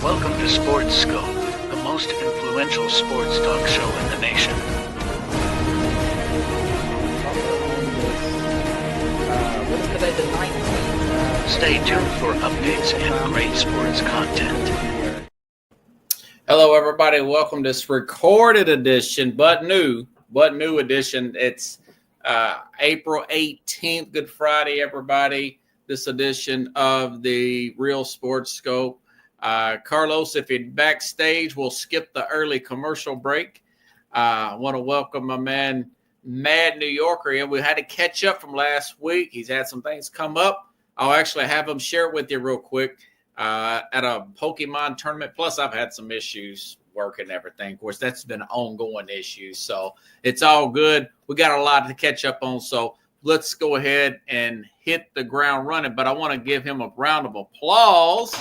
Welcome to Sports Scope, the most influential sports talk show in the nation. Stay tuned for updates and great sports content. Hello, everybody. Welcome to this recorded edition, but new edition. It's April 18th, Good Friday, everybody. This edition of the Real Sports Scope. Carlos, if you're backstage, we'll skip the early commercial break. I want to welcome my man, Mad New Yorker. And we had to catch up from last week. He's had some things come up. I'll actually have him share it with you real quick. At a Pokemon tournament. Plus, I've had some issues working and everything. Of course, that's been an ongoing issue. So it's all good. We got a lot to catch up on. So let's go ahead and hit the ground running. But I want to give him a round of applause.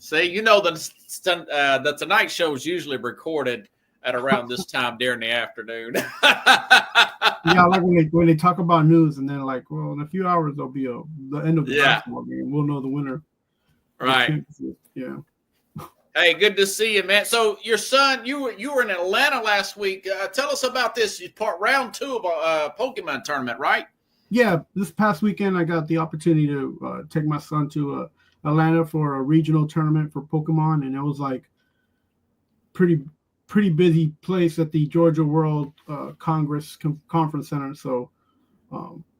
See, you know, the Tonight Show is usually recorded at around this time during the afternoon. Yeah, like when they talk about news and then like, well, in a few hours there'll be the end of the basketball game. We'll know the winner. Right. Yeah. Hey, good to see you, man. So your son, you were in Atlanta last week. Tell us about this round 2 of a Pokemon tournament, right? Yeah, this past weekend I got the opportunity to take my son to Atlanta for a regional tournament for Pokemon, and it was like pretty busy place at the Georgia World Congress Conference Center, so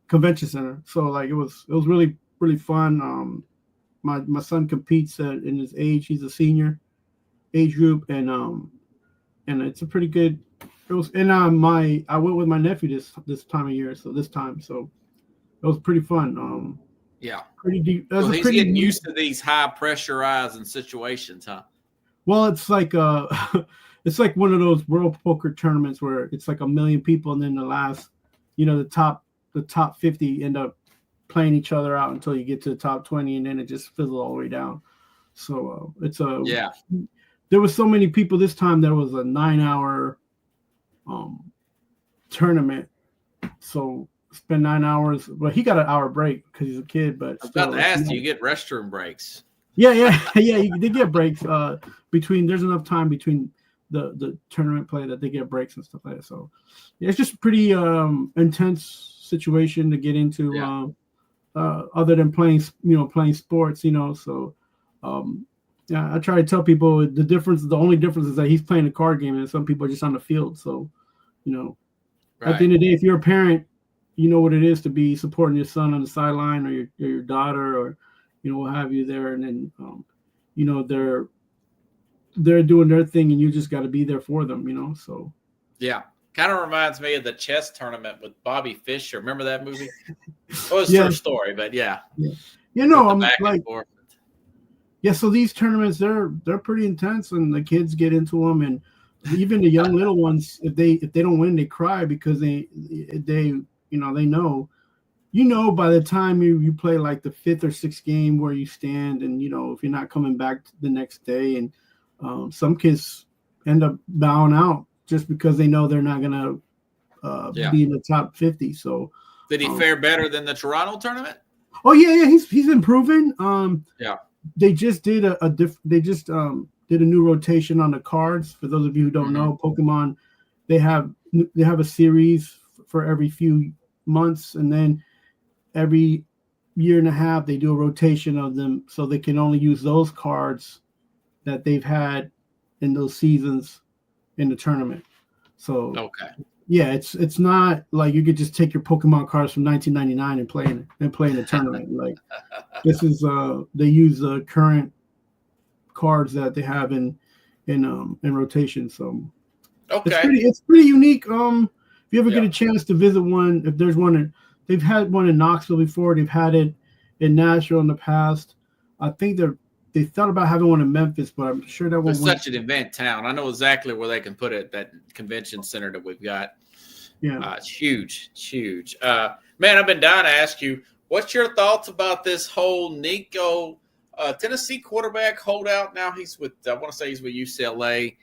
convention center. So like it was really fun. My son competes in his age. He's a senior age group, and it's a pretty good. It was and I went with my nephew this time of year, so it was pretty fun. Yeah, pretty deep. Well, he's getting used to these high pressurizing situations, huh? Well, it's like it's like one of those world poker tournaments where it's like 1 million people, and then the last, the top 50 end up playing each other out until you get to the top 20, and then it just fizzles all the way down. So it's a There was so many people this time. There was a 9-hour tournament, so spend 9 hours. Well, he got an hour break because he's a kid, but I was about to ask, you get restroom breaks? Yeah. They get breaks between. There's enough time between the tournament play that they get breaks and stuff like that. So yeah, it's just a pretty intense situation to get into. Yeah. Other than playing sports, So I try to tell people the difference. The only difference is that he's playing a card game, and some people are just on the field. So Right. At the end of the day, if you're a parent, you know what it is to be supporting your son on the sideline, or your daughter, or what have you there, and then they're doing their thing, and you just got to be there for them, So yeah, kind of reminds me of the chess tournament with Bobby Fischer. Remember that movie? It was a true story, but yeah. I'm like, yeah. So these tournaments, they're pretty intense, and the kids get into them, and even the young little ones, if they don't win, they cry because they know, by the time you play like the 5th or 6th game where you stand, and if you're not coming back the next day, and some kids end up bowing out just because they know they're not gonna be in the top 50. So did he fare better than the Toronto tournament? Oh yeah, he's improving. They just did did a new rotation on the cards. For those of you who don't know, Pokemon, they have a series for every few months, and then every year and a half they do a rotation of them, so they can only use those cards that they've had in those seasons in the tournament. So yeah, it's not like you could just take your Pokemon cards from 1999 and play in the tournament. Like this is they use the current cards that they have in rotation. So it's pretty unique. If you ever get a chance to visit one, if there's one, they've had one in Knoxville before. They've had it in Nashville in the past. I think they thought about having one in Memphis, but I'm sure that one. It's such an event town. I know exactly where they can put it. That convention center that we've got. Yeah, it's huge. Man, I've been dying to ask you, what's your thoughts about this whole Nico Tennessee quarterback holdout? Now he's with, I want to say he's with UCLA.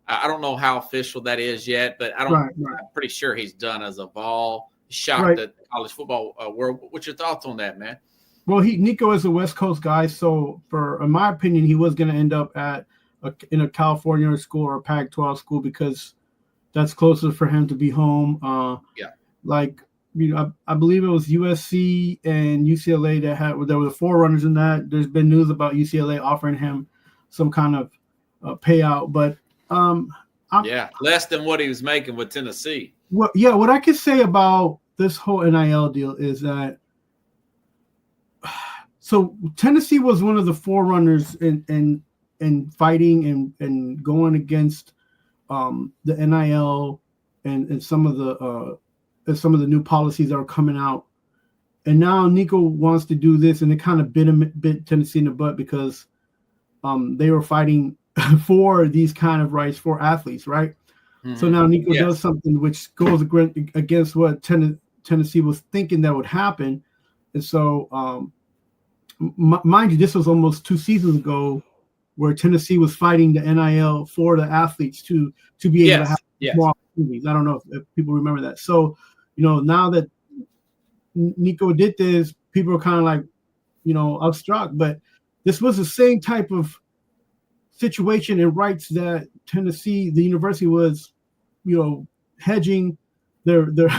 I don't know how official that is yet, but I'm pretty sure he's done as of all shocked at college football world. What's your thoughts on that, man? Well, Nico is a West Coast guy, so in my opinion, he was going to end up in a California school or a Pac-12 school because that's closer for him to be home. Like, I believe it was USC and UCLA there were the forerunners in that. There's been news about UCLA offering him some kind of payout, but less than what he was making with Tennessee. Well, yeah, what I could say about this whole NIL deal is that so Tennessee was one of the forerunners in fighting and going against the NIL and some of the new policies that are coming out. And now Nico wants to do this, and it kind of bit Tennessee in the butt because they were fighting for these kind of rights for athletes, right? Mm-hmm. So now Nico does something which goes against what Tennessee was thinking that would happen. And so, mind you, this was almost 2 seasons ago where Tennessee was fighting the NIL for the athletes to be able to have more opportunities. I don't know if people remember that. So, now that Nico did this, people are kind of like, upstruck. But this was the same type of situation and rights that Tennessee, the university, was, hedging their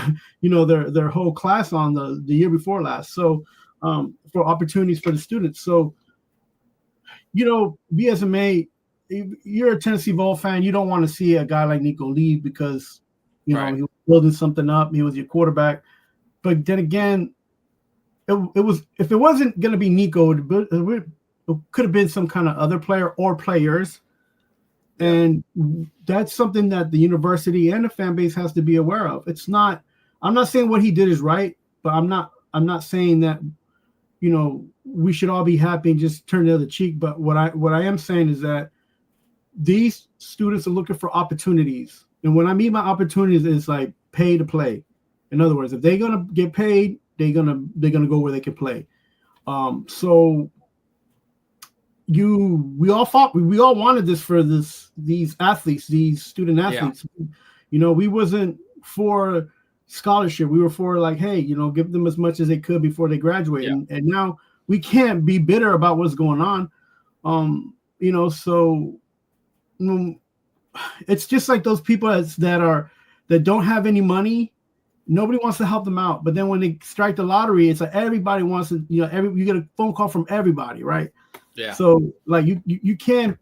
whole class on the year before last. So for opportunities for the students. So, BSMA, if you're a Tennessee Vol fan, you don't want to see a guy like Nico leave because, he was building something up. He was your quarterback. But then again, it was, if it wasn't going to be Nico, it could have been some kind of other player or players. And that's something that the university and the fan base has to be aware of. I'm not saying what he did is right, but I'm not saying that, we should all be happy and just turn the other cheek. But what I am saying is that these students are looking for opportunities. And when I mean by opportunities, it's like pay to play. In other words, if they're going to get paid, they're going to go where they can play. So we all wanted this for these athletes, these student athletes. We wasn't for scholarship. We were for like, hey, give them as much as they could before they graduate. And now we can't be bitter about what's going on. So it's just like those people that don't have any money. Nobody wants to help them out. But then when they strike the lottery, it's like everybody wants to, you get a phone call from everybody, right? Yeah. So like you can't,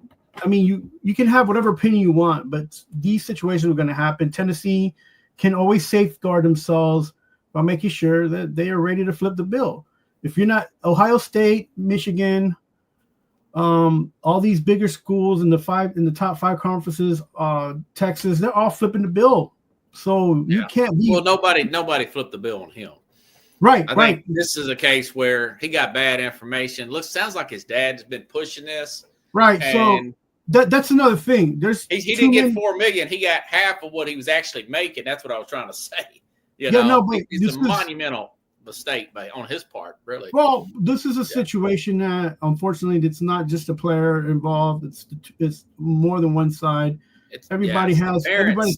you can have whatever opinion you want, but these situations are going to happen. Tennessee can always safeguard themselves by making sure that they are ready to flip the bill. If you're not Ohio State, Michigan, all these bigger schools in the top 5 conferences, Texas, they're all flipping the bill. So you can't be. Well, nobody flipped the bill on him. Right. I think this is a case where he got bad information. Sounds like his dad's been pushing this. Right. So that's another thing. He didn't get $4 million. He got half of what he was actually making. That's what I was trying to say. But it's a monumental mistake on his part, really. Well, this is a situation that unfortunately it's not just a player involved. It's more than one side. Everybody's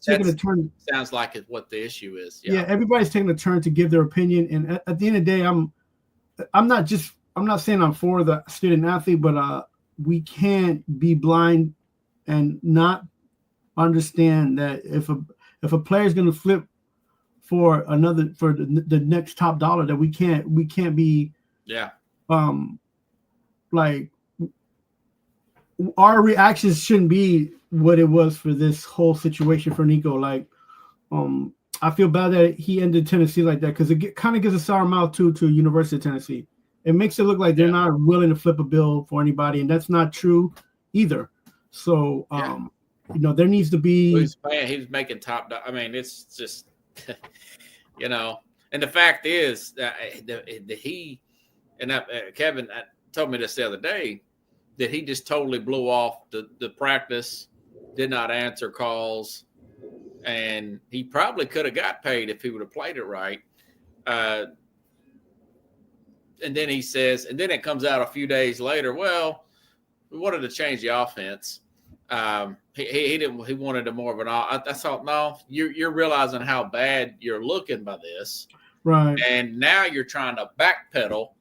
taking a turn. Sounds like it's what the issue is. Yeah, everybody's taking a turn to give their opinion. And at the end of the day, I'm not saying I'm for the student athlete, but we can't be blind and not understand that if a player is going to flip for the next top dollar, that we can't be like our reactions shouldn't be what it was for this whole situation for Nico. Like, I feel bad that he ended Tennessee like that because it kind of gives a sour mouth to University of Tennessee. It makes it look like they're not willing to flip a bill for anybody, and that's not true either. So, there needs to be. Well, he was making top. It's just, And the fact is that Kevin told me this the other day that he just totally blew off the practice, did not answer calls, and he probably could have got paid if he would have played it right. And then he says, and then it comes out a few days later, well, we wanted to change the offense. He wanted a more of an. I thought, no, you're realizing how bad you're looking by this, right? And now you're trying to backpedal,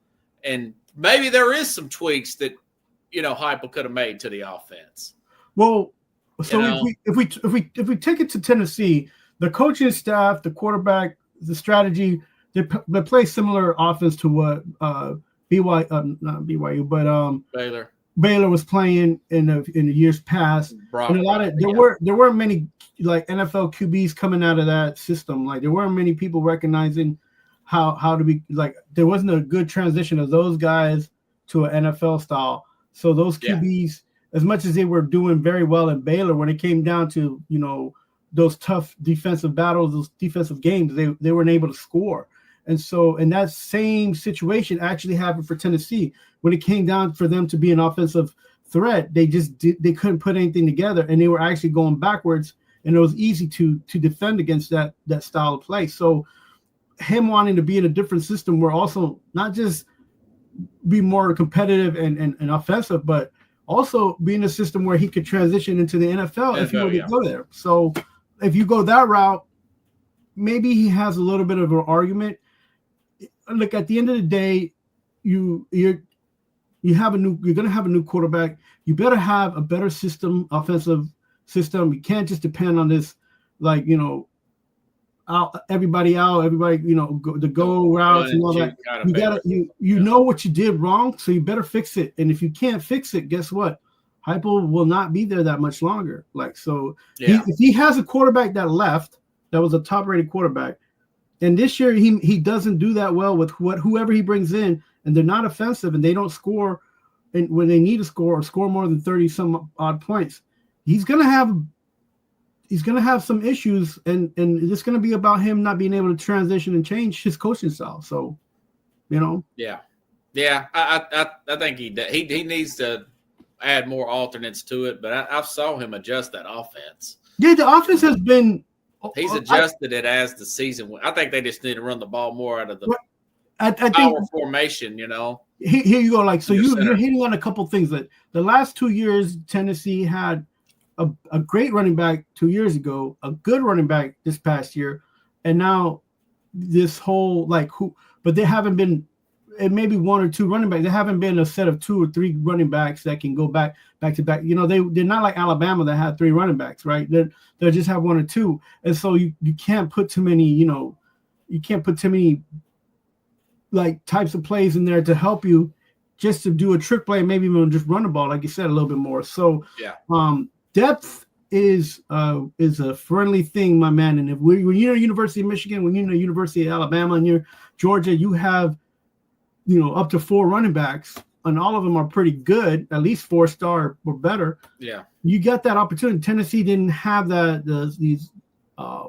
and maybe there is some tweaks that Heupel could have made to the offense. Well, so if we take it to Tennessee, the coaching staff, the quarterback, the strategy, they play similar offense to what not BYU, but Baylor was playing in the years past. And a lot of there weren't many like NFL QBs coming out of that system. Like there weren't many people recognizing how to be like. There wasn't a good transition of those guys to an NFL style. So those QBs, as much as they were doing very well in Baylor, when it came down to those tough defensive battles, those defensive games, they weren't able to score. And so, in that same situation actually happened for Tennessee when it came down for them to be an offensive threat. They couldn't put anything together, and they were actually going backwards. And it was easy to defend against that style of play. So, him wanting to be in a different system, where also not just be more competitive and offensive, but also be in a system where he could transition into the NFL if he were to go there. So, if you go that route, maybe he has a little bit of an argument. Look, at the end of the day, you're going to have a new quarterback. You better have a better system, offensive system. You can't just depend on this, everybody, the go routes and all that. You know what you did wrong, so you better fix it. And if you can't fix it, guess what? Heupel will not be there that much longer. If he has a quarterback that left, that was a top-rated quarterback, and this year he doesn't do that well with whoever he brings in, and they're not offensive and they don't score, and when they need to score or score more than 30 some odd points, he's gonna have some issues, and it's gonna be about him not being able to transition and change his coaching style. So, Yeah. I think he needs to add more alternates to it, but I saw him adjust that offense. Yeah, the offense has been. He's adjusted it as the season went. I think they just need to run the ball more out of the power formation, Here you go. You're hitting on a couple things. That the last 2 years, Tennessee had a great running back 2 years ago, a good running back this past year, and now this whole but they haven't been. It may be one or two running backs. There haven't been a set of 2 or 3 running backs that can go back to back. They're not like Alabama that had 3 running backs, right? They just have 1 or 2, and so you can't put too many. You can't put too many types of plays in there to help you just to do a trick play, maybe even just run the ball, like you said, a little bit more. So depth is a friendly thing, my man. And when you're University of Michigan, when you're University of Alabama, and you're Georgia, you have up to 4 running backs, and all of them are pretty good, at least 4-star or better. Yeah, you got that opportunity. Tennessee didn't have that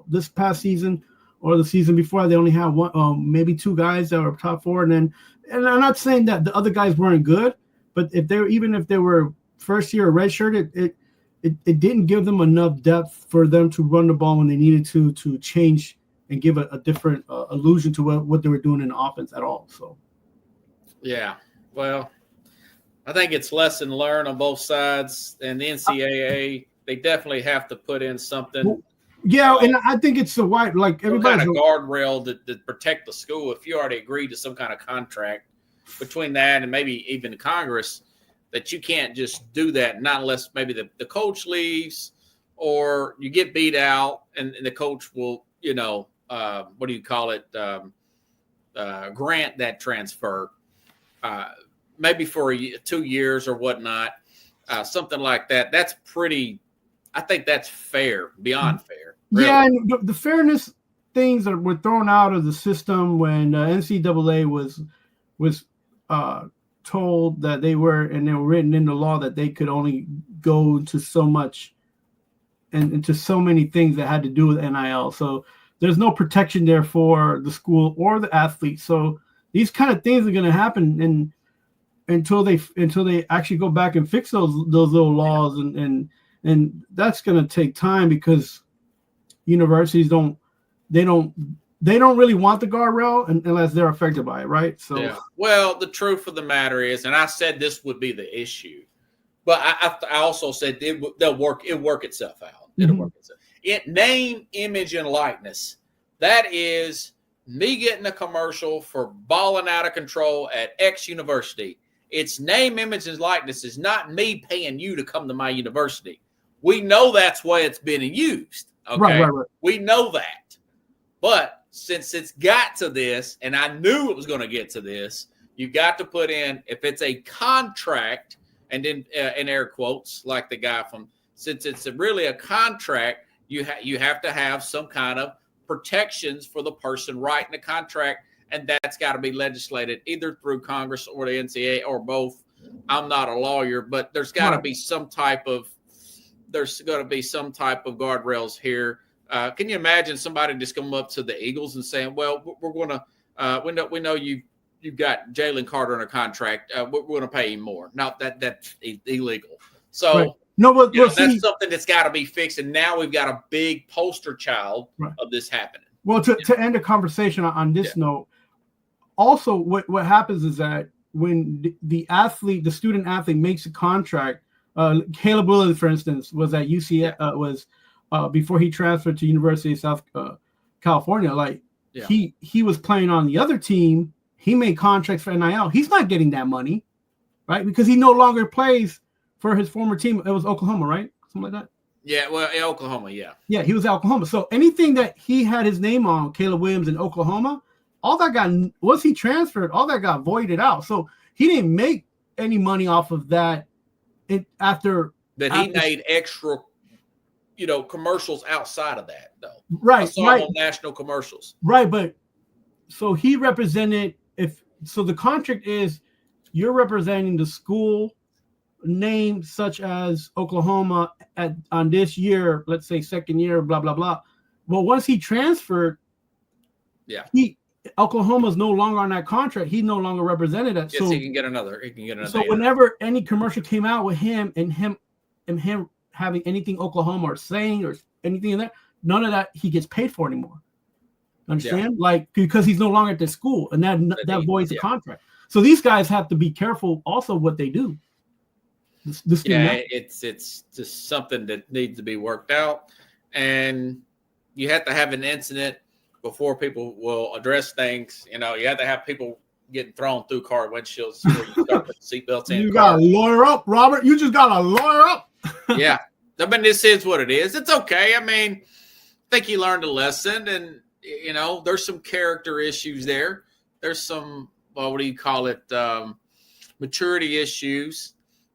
this past season or the season before. They only had 1, maybe 2 guys that were top 4, and I'm not saying that the other guys weren't good, but if they were first year redshirt, it didn't give them enough depth for them to run the ball when they needed to change and give a different illusion to what they were doing in the offense at all. So. Yeah, well, I think it's lesson learned on both sides, and the NCAA, they definitely have to put in something. Yeah, and I think it's everybody kind of guardrail to protect the school. If you already agreed to some kind of contract between that and maybe even the Congress, that you can't just do that, not unless maybe the coach leaves or you get beat out, and the coach will, what do you call it, grant that transfer. Maybe for 2 years or whatnot, something like that. That's pretty. I think that's fair, beyond fair. Really. Yeah, and the fairness things that were thrown out of the system when NCAA was told that they were written in the law that they could only go to so much and into so many things that had to do with NIL. So there's no protection there for the school or the athlete. So these kind of things are going to happen, and until they actually go back and fix those little laws, and that's going to take time because universities don't really want the guardrail unless they're affected by it, right? So yeah. Well, the truth of the matter is, and I said this would be the issue, But I also said they'll work. It'll work itself out. It'll work itself. Name, image, and likeness. That is me getting a commercial for balling out of control at X university. It's name, image, and likeness is not me paying you to come to my university. We know that's why it's been used. Okay, right. We know that. But since it's got to this, and I knew it was going to get to this, you got to put in, if it's a contract, and then in air quotes, like the guy from, since it's really a contract, you have to have some kind of protections for the person writing the contract, and that's got to be legislated either through Congress or the NCAA or both. I'm not a lawyer, but there's got to be some type of guardrails here. Can you imagine somebody just coming up to the Eagles and saying, "Well, we're going to we know you've got Jalen Carter on a contract. We're going to pay him more." Now that's illegal. So. Right. No, but that's something that's got to be fixed, and now we've got a big poster child of this happening. Well, to end the conversation on this note, also what happens is that when the student athlete makes a contract, Caleb Williams, for instance, was at UCF, before he transferred to University of South California. Like he was playing on the other team. He made contracts for NIL. He's not getting that money, right? Because he no longer plays for his former team. It was Oklahoma, right? Something like that. Yeah, well, in Oklahoma, yeah. Yeah, he was at Oklahoma. So anything that he had his name on, Caleb Williams in Oklahoma, all that once he transferred, all that got voided out. So he didn't make any money off of that after. But he made extra, commercials outside of that, though. Right. I saw him on national commercials. Right, but so he represented, so the contract is you're representing the school name, such as Oklahoma on this year, let's say second year, blah blah blah. But once he transferred, Oklahoma's no longer on that contract. He's no longer represented that. Yes, so he can get another. So whenever any commercial came out with him and him having anything Oklahoma or saying or anything in there, none of that he gets paid for anymore. Understand? Like, because he's no longer at the school, and that voids the contract. So these guys have to be careful also what they do. It's just something that needs to be worked out, and you have to have an incident before people will address things. You have to have people getting thrown through car windshields before you start putting seatbelts in. You got to lawyer up, Robert. You just got to lawyer up. Yeah, I mean, this is what it is. It's okay. I mean, I think he learned a lesson, and there's some character issues there. There's some, what do you call it, maturity issues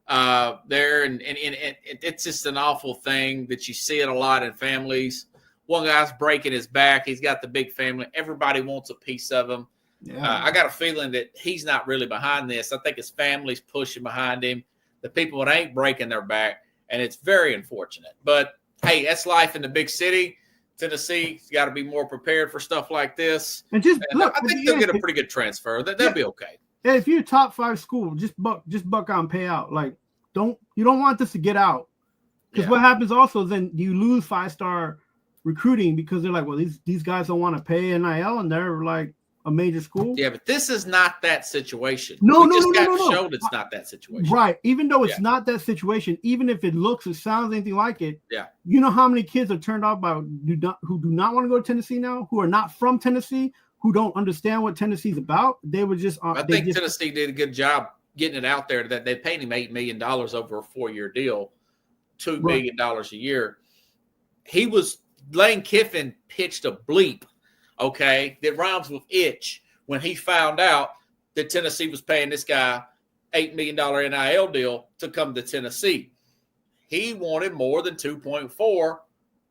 there, and it's just an awful thing that you see it a lot in families. One guy's breaking his back. He's got the big family. Everybody wants a piece of him. Yeah. I got a feeling that he's not really behind this. I think his family's pushing behind him. The people that ain't breaking their back, and it's very unfortunate. But hey, that's life in the big city. Tennessee's got to be more prepared for stuff like this. And look, I think they'll get a pretty good transfer. They'll be okay. Yeah, if you're a top 5 school, just buck out and pay out. Like, you don't want this to get out, because what happens also is then you lose 5-star recruiting because they're like, well, these guys don't want to pay NIL, and they're like a major school. Yeah, but this is not that situation. No. Showed it's not that situation. Right. Even though it's not that situation, even if it looks or sounds anything like it. Yeah. You know how many kids are turned off by who do not want to go to Tennessee now, who are not from Tennessee, who don't understand what Tennessee's about. They were just. I think Tennessee did a good job getting it out there that they paid him $8 million over a 4-year deal, $2 million a year. Lane Kiffin pitched a bleep, that rhymes with itch, when he found out that Tennessee was paying this guy $8 million NIL deal to come to Tennessee. He wanted more than 2.4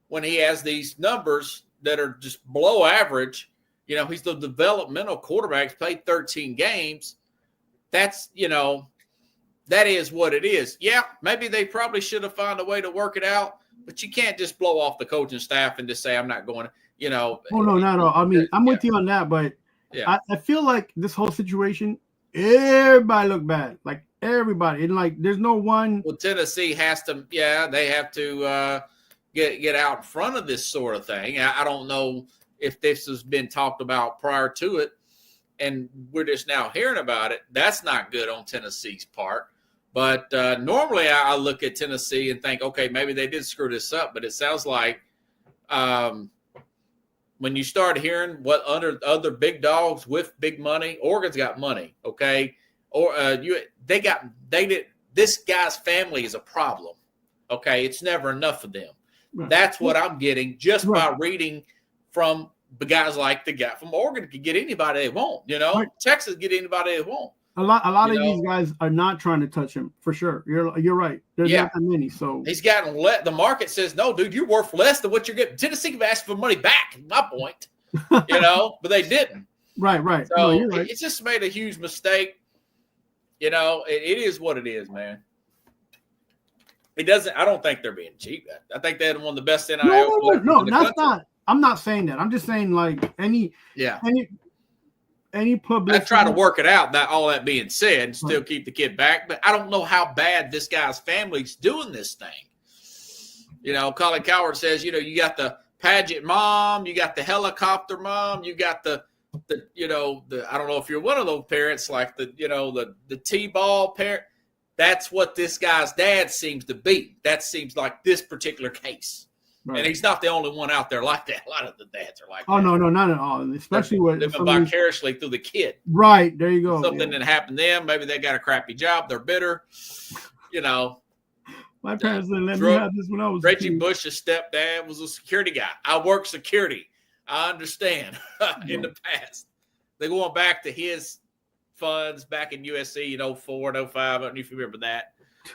when he has these numbers that are just below average. He's the developmental quarterback. He's played 13 games. That's, that is what it is. Yeah, maybe they probably should have found a way to work it out, but you can't just blow off the coaching staff and just say, I'm not going to, Oh, no, not at all. I mean, I'm with you on that, but I feel like this whole situation, everybody look bad. Like, everybody. And, like, there's no one. Well, Tennessee has to, they have to get out in front of this sort of thing. I don't know if this has been talked about prior to it, and we're just now hearing about it. That's not good on Tennessee's part. But normally I look at Tennessee and think, okay, maybe they did screw this up. But it sounds like when you start hearing what other big dogs with big money, Oregon's got money, okay? Or this guy's family is a problem, okay? It's never enough for them. Right. That's what I'm getting just by reading from the guys like the guy from Oregon can get anybody they want, Right. Texas get anybody they want. A lot of these guys are not trying to touch him for sure. You're right. There's not that many. So he's gotten the market says, no, dude, you're worth less than what you're getting. Tennessee can ask for money back. My point, but they didn't. Right. So you're right. It's just made a huge mistake. It is what it is, man. It doesn't. I don't think they're being cheap. I think they had one of the best NIL. No, that's not. I'm not saying that. I'm just saying like any publicity. I try to work it out. That all that being said, and still keep the kid back. But I don't know how bad this guy's family's doing this thing. Colin Cowherd says, you got the pageant mom, you got the helicopter mom, you got the I don't know if you're one of those parents like the T-ball parent. That's what this guy's dad seems to be. That seems like this particular case. Right. And he's not the only one out there like that. A lot of the dads are like that. No, not at all. Especially with living vicariously through the kid. Right. There you go. Something that happened to them. Maybe they got a crappy job. They're bitter. My parents didn't let me have this when I was Reggie Bush's stepdad was a security guy. I worked security. I understand in the past. They're going back to his funds back in USC in 04 and 05. I don't know if you remember that.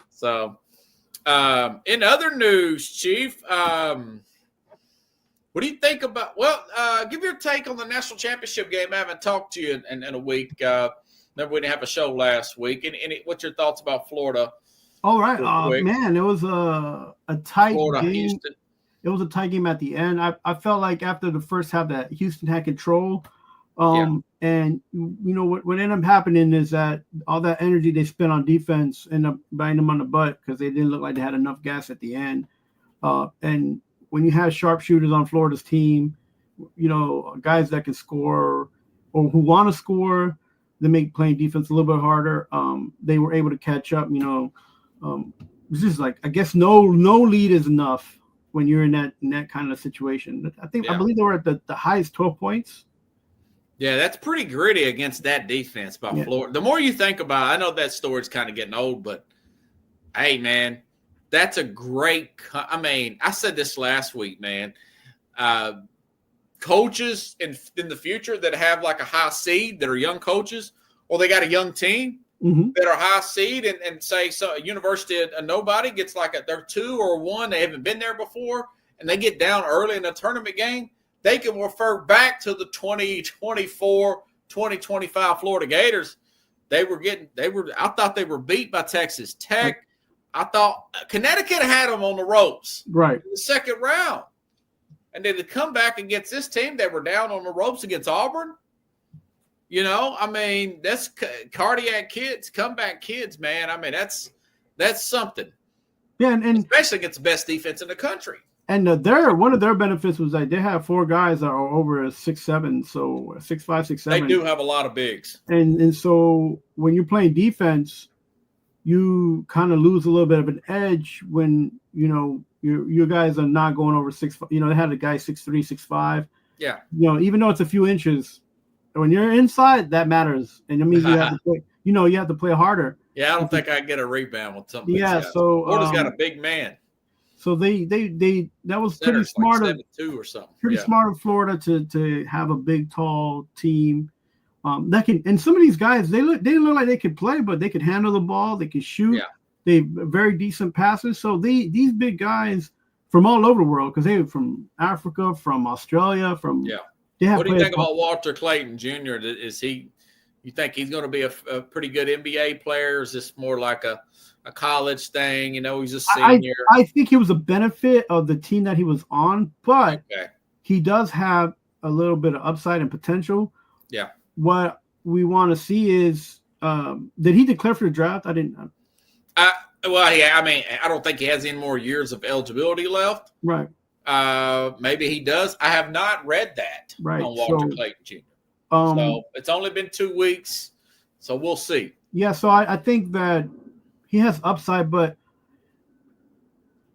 So, in other news, Chief, what do you think about give your take on the national championship game. I haven't talked to you in a week. Remember we didn't have a show last week. And what's your thoughts about Florida? All right. Man, it was a tight Florida, game. Houston. It was a tight game at the end. I felt like after the first half that Houston had control. And what ended up happening is that all that energy they spent on defense ended up biting them on the butt because they didn't look like they had enough gas at the end. And when you have sharpshooters on Florida's team, guys that can score or who want to score, they make playing defense a little bit harder. They were able to catch up. It's just like I guess no lead is enough when you're in that kind of situation. I believe they were at the highest 12 points. Yeah, that's pretty gritty against that defense by Florida. The more you think about it, I know that story's kind of getting old, but hey, man, that's a great – I said this last week, man. Coaches in the future that have like a high seed that are young coaches or they got a young team that are high seed and say so a university of nobody gets they're 2 or 1, they haven't been there before, and they get down early in a tournament game, they can refer back to the 2024, 2025 Florida Gators. I thought they were beat by Texas Tech. I thought Connecticut had them on the ropes right in the second round. And then to come back against this team that were down on the ropes against Auburn, that's cardiac kids, comeback kids, man. That's something. Yeah, and especially against the best defense in the country. And one of their benefits was that they have 4 guys that are over 6'7", so 6'5", 6'7". They do have a lot of bigs. And so when you're playing defense, you kind of lose a little bit of an edge when your guys are not going over 6'5". They had a guy 6'3", 6'5". Yeah. Even though it's a few inches, when you're inside, that matters, and it means you have to play. You have to play harder. Yeah, I don't think I get a rebound with something. Yeah, so Florida's got a big man. So they that was pretty smart of 7'2" or something. Smart of Florida to have a big tall team that can, and some of these guys they look like they could play, but they could handle the ball, they could shoot. Yeah. They very decent passes. So these big guys from all over the world, because they're from Africa, from Australia, from What do you think about Walter Clayton Jr.? You think he's going to be a pretty good NBA player? Or is this more like a college thing? He's a senior. I think he was a benefit of the team that he was on, but he does have a little bit of upside and potential. Yeah. What we want to see is, did he declare for the draft? I didn't. I don't think he has any more years of eligibility left. Right. Maybe he does. I have not read that on Walter Clayton Jr. So it's only been 2 weeks, so we'll see. Yeah, so I think that he has upside, but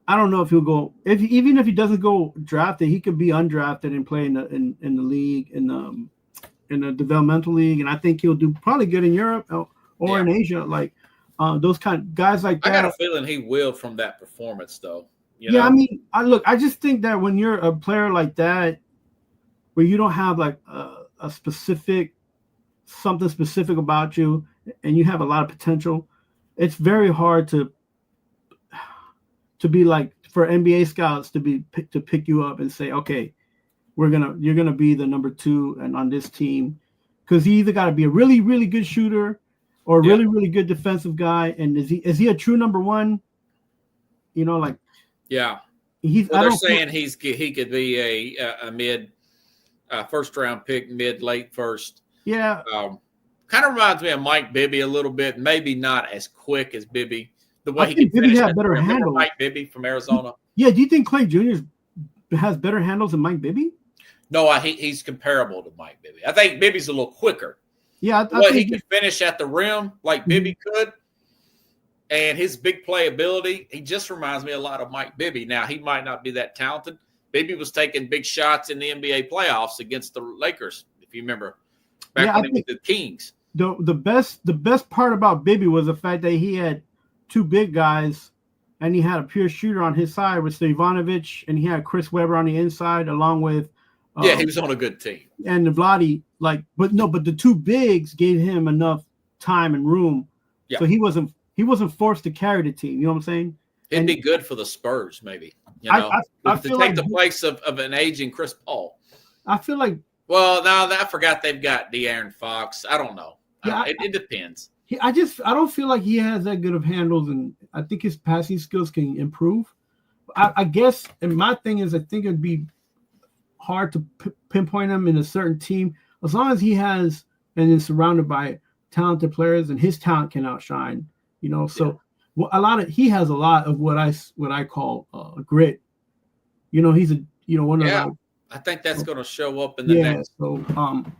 I don't know if he'll go. Even if he doesn't go drafted, he could be undrafted and play in the league in the developmental league, and I think he'll do probably good in Europe or in Asia, like those kind of guys like that. I got a feeling he will from that performance, though. You know? I mean, I just think that when you're a player like that, where you don't have like a specific something specific about you, and you have a lot of potential, it's very hard to be like for NBA scouts to pick you up and say, okay, you're gonna be the number 2 and on this team, because you either got to be a really really good shooter or a really really good defensive guy, and is he a true number 1? You know, like they're saying he could be a mid first round pick, mid late first. Yeah, kind of reminds me of Mike Bibby a little bit, maybe not as quick as Bibby. The way I think Bibby had better handles. Mike Bibby from Arizona. Yeah, do you think Clay Jr. has better handles than Mike Bibby? No, he's comparable to Mike Bibby. I think Bibby's a little quicker. Yeah, I think he can finish at the rim like Bibby could, and his big play ability, he just reminds me a lot of Mike Bibby. Now, he might not be that talented. Bibby was taking big shots in the NBA playoffs against the Lakers, if you remember, back when he was the Kings. The best part about Bibby was the fact that he had 2 big guys, and he had a pure shooter on his side with Stevanovic, and he had Chris Webber on the inside, along with he was on a good team. And Vlade, but the 2 bigs gave him enough time and room, so he wasn't forced to carry the team. You know what I'm saying? It'd be good for the Spurs, maybe. You know, I to feel take like the place of an aging Chris Paul. I feel like. Well, now I forgot they've got De'Aaron Fox. I don't know. Yeah, it depends. I don't feel like he has that good of handles, and I think his passing skills can improve. I guess, and my thing is, I think it'd be hard to pinpoint him in a certain team as long as he has and is surrounded by talented players, and his talent can outshine. You know, so he has a lot of what I call grit. You know, he's one of the. I think that's going to show up in the next. So,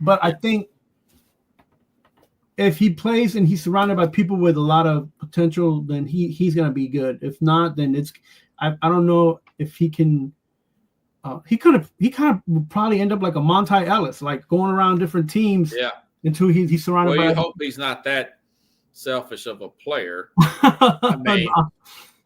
but I think if he plays and he's surrounded by people with a lot of potential, then he's going to be good. If not, then I don't know if he can. He kind of would probably end up like a Monty Ellis, like going around different teams. Yeah. Until he's surrounded by. Well, you hope he's not that selfish of a player. I mean,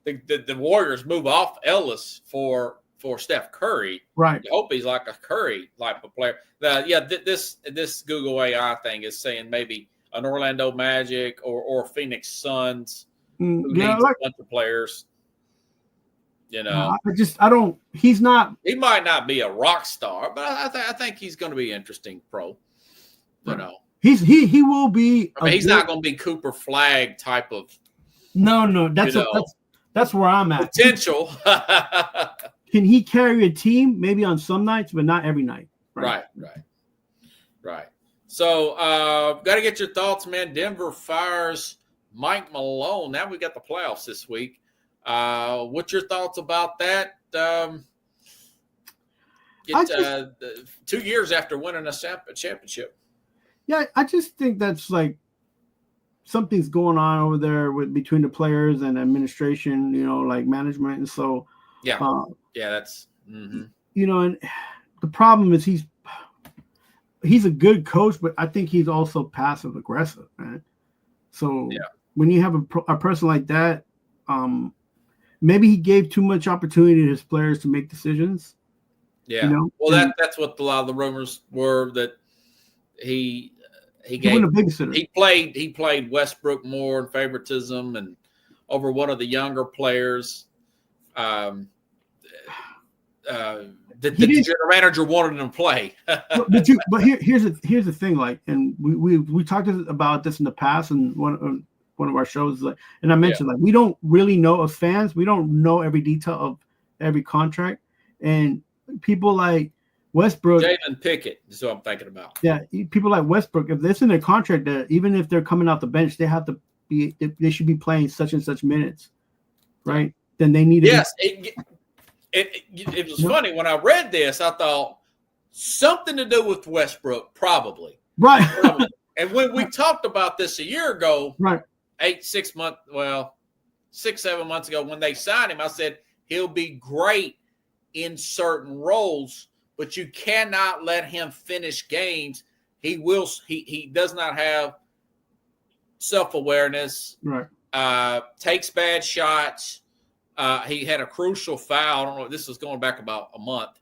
the Warriors move off Ellis for Steph Curry. Right. You hope he's like a Curry type of player. This Google AI thing is saying maybe an Orlando Magic or Phoenix Suns who needs a bunch of players. You know, he's not. He might not be a rock star, but I think he's going to be interesting pro. You know, he will be. I mean, he's not going to be Cooper Flagg type of. No, that's where I'm at. Potential. Can he carry a team? Maybe on some nights, but not every night. Right. So, got to get your thoughts, man. Denver fires Mike Malone. Now we got the playoffs this week. What's your thoughts about that? 2 years after winning a championship. Yeah, I just think that's like something's going on over there between the players and administration, you know, like management. And so, that's, you know, and the problem is he's a good coach, but I think he's also passive aggressive, man. So when you have a person like that, maybe he gave too much opportunity to his players to make decisions. Yeah. You know? Well, that's what a lot of the rumors were, that he played Westbrook more in favoritism and over one of the younger players. The general manager wanted him to play. but here's the thing, like, and we talked about this in the past, and one of our shows, like, and I mentioned like we don't really know, as fans, we don't know every detail of every contract, and people like Westbrook, Jalen Pickett is what I'm thinking about. Yeah, people like Westbrook, if it's in their contract that even if they're coming off the bench, they should be playing such and such minutes, right? Then they need to. Yes, it was funny when I read this. I thought something to do with Westbrook, probably. Right. And when we talked about this a year ago, right, 6 months. Well, 6-7 months ago when they signed him. I said he'll be great in certain roles, but you cannot let him finish games. He does not have self-awareness. Right. Takes bad shots. He had a crucial foul. I don't know. This was going back about a month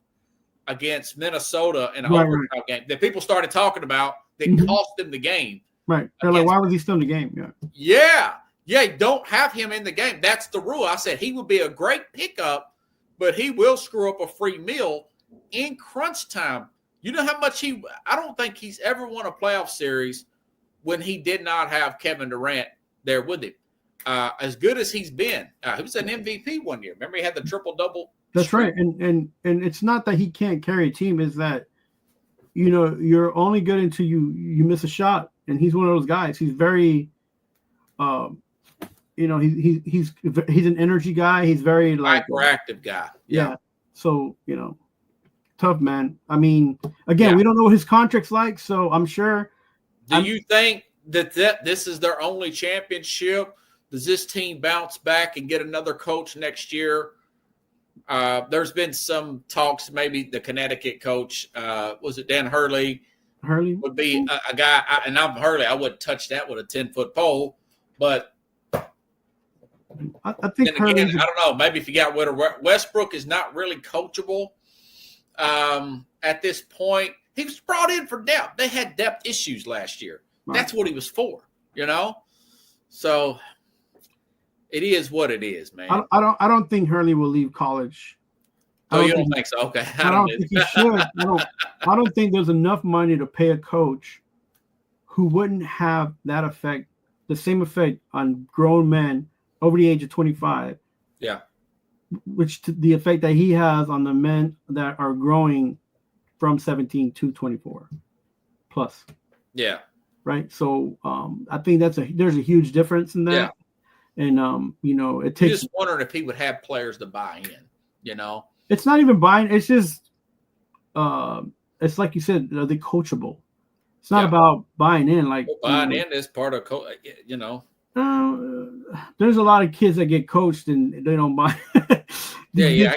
against Minnesota in an overtime game that people started talking about that cost them the game. Right. They're like, why was he still in the game? Yeah. Yeah. Yeah. Don't have him in the game. That's the rule. I said he would be a great pickup, but he will screw up a free meal in crunch time. You know how much I don't think he's ever won a playoff series when he did not have Kevin Durant there with him. As good as he's been. He was an MVP one year. Remember he had the triple-double? That's right. And it's not that he can't carry a team. It's that, you're only good until you miss a shot. And he's one of those guys. He's very, he's an energy guy. He's very hyperactive guy. Yeah. So, tough, man. I mean, again, we don't know what his contract's like. So I'm sure. Do you think that this is their only championship? Does this team bounce back and get another coach next year? There's been some talks. Maybe the Connecticut coach, was it Dan Hurley? Hurley would be a guy, and I'm Hurley. I wouldn't touch that with a 10-foot pole. But I think again, I don't know. Maybe if you got Westbrook is not really coachable at this point. He was brought in for depth. They had depth issues last year. Right. That's what he was for, So it is what it is, man. I don't think Hurley will leave college. Oh, you don't think so? Okay. I don't think he should. I don't think there's enough money to pay a coach who wouldn't have that effect, the same effect on grown men over the age of 25. Yeah. Which the effect that he has on the men that are growing from 17 to 24 plus. Yeah. Right. So I think there's a huge difference in that. Yeah. And it takes. I'm just wondering if he would have players to buy in, It's not even buying. It's just, it's like you said, are they coachable? It's not about buying in. Like buying in is part of, there's a lot of kids that get coached and they don't buy. Yeah.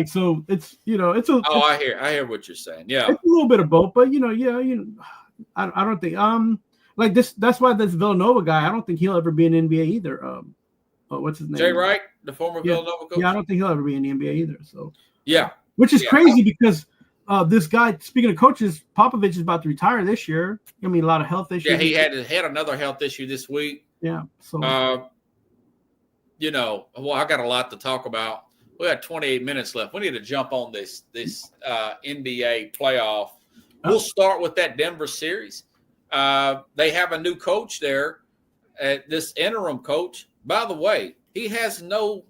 So it's it's a. Oh, I hear what you're saying. Yeah, it's a little bit of both, but I don't think like this. That's why this Villanova guy. I don't think he'll ever be in the NBA either. What's his name? Jay Wright, the former Villanova coach. Yeah, I don't think he'll ever be in the NBA either. So yeah, which is crazy because this guy. Speaking of coaches, Popovich is about to retire this year. I mean, a lot of health issues. Yeah, he had another health issue this week. Yeah. So I got a lot to talk about. We got 28 minutes left. We need to jump on this NBA playoff. We'll start with that Denver series. They have a new coach there, this interim coach. By the way, he has no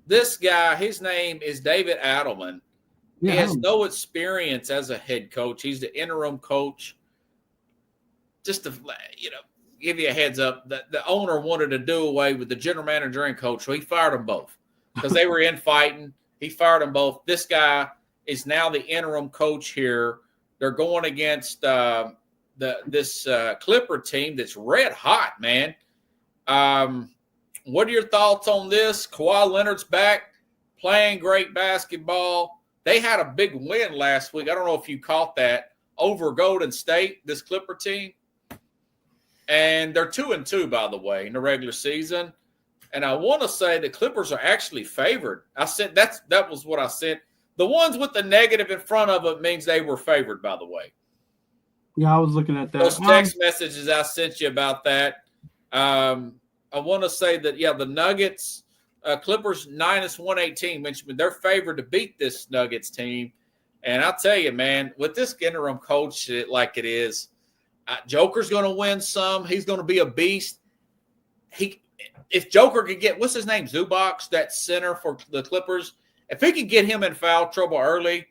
this guy, his name is David Adelman. Yeah. He has no experience as a head coach. He's the interim coach. Just to give you a heads up, the owner wanted to do away with the general manager and coach, so he fired them both because they were infighting. He fired them both. This guy is now the interim coach here. They're going against this Clipper team that's red hot, man. What are your thoughts on this? Kawhi Leonard's back, playing great basketball. They had a big win last week. I don't know if you caught that over Golden State, this Clipper team. And they're 2-2, by the way, in the regular season. And I want to say the Clippers are actually favored. I said that was what I said. The ones with the negative in front of it means they were favored, by the way. Yeah, I was looking at that. Those text messages I sent you about that. I want to say that, the Nuggets, Clippers -118, mentioned they're favored to beat this Nuggets team. And I'll tell you, man, with this interim coach like it is, Joker's going to win some. He's going to be a beast. If Joker could get, what's his name, Zubac, that center for the Clippers, if he could get him in foul trouble early,